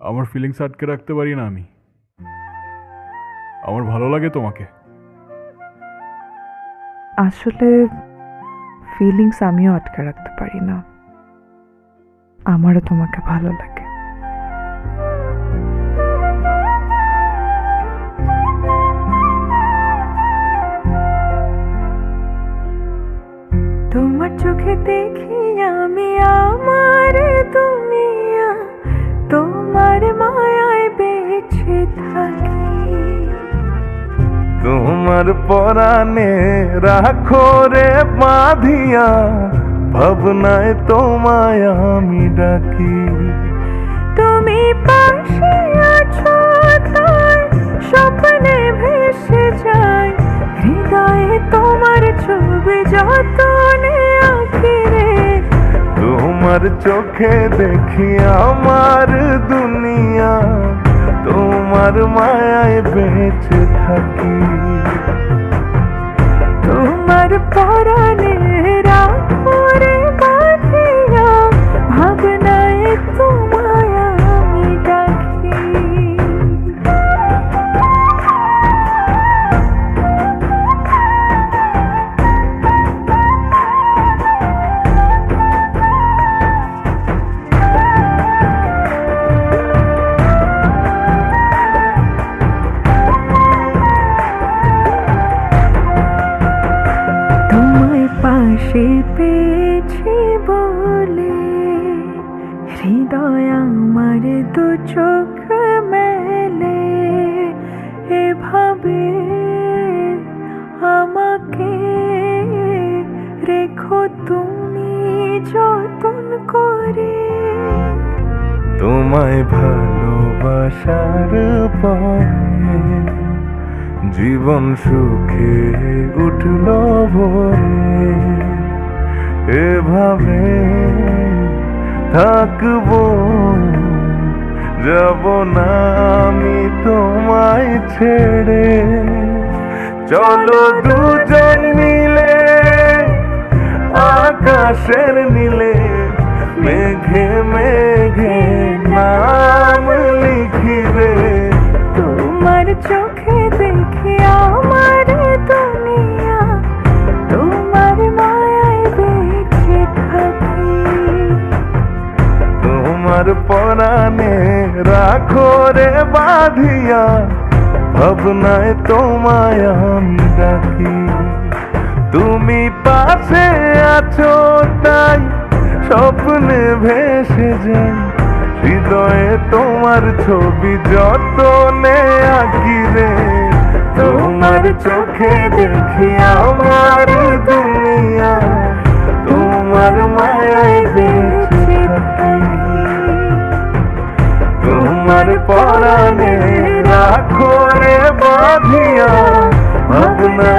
আমার ফিলিংস আটকে রাখতে পারি না আমি। আমার ভালো লাগে তোমাকে। আসলে ফিলিংস আমিও আটকে রাখতে পারি না, আমারও তোমাকে ভালো লাগে। তোমার চোখে দেখি আমি আমার দুনিয়া, তোমার মায়ায় বেঁচে থাকি। তোমার পরাণে রাখো রে বাঁধিয়া, ভাবনায় তোমায় আমি ডাকি। তুমি পাশে আছো তাই স্বপ্নে ভেসে যায়, হৃদয়ে তোমার ছবি যতনে আঁকি রে। তোমার চোখে দেখি আমার দুনিয়া, তোমার মায়ায় বেঁচে থাকি। তোমার পরাণে রাখো রে বাঁধিয়া, ভাবনায় তোমায় আমি ডাকি। তোমায় পাশে পেয়েছি বলে হৃদয় আমার দু চোখ মেলে, এভাবে আমাকে রেখো তুমি যতন করে। তোমায় ভালোবাসার পরে জীবন সুখে উঠল ভরে, এভাবে থাকবো, যাব না আমি তোমায় ছেড়ে। চলো দুজন মিলে আকাশের নীলে, মেঘে মেঘে নাম লিখি রে। তোমার চোখে দেখি আমার দুনিয়া, তোমার মায়ায় বেঁচে থাকি। তোমার পরাণে রাখো রে বাঁধিয়া, ভাবনায় তোমায় আমি ডাকি। তুমি পাশে আছো তাই স্বপ্নে ভেসে যাই, হৃদয়ে তোমার ছবি যতনে আঁকি রে। তোমার চোখে দেখি আমার দুনিয়া, তোমার মায়ায় বেঁচে থাকি। তোমার পরাণে রাখো রে বাঁধিয়া, ভাবনা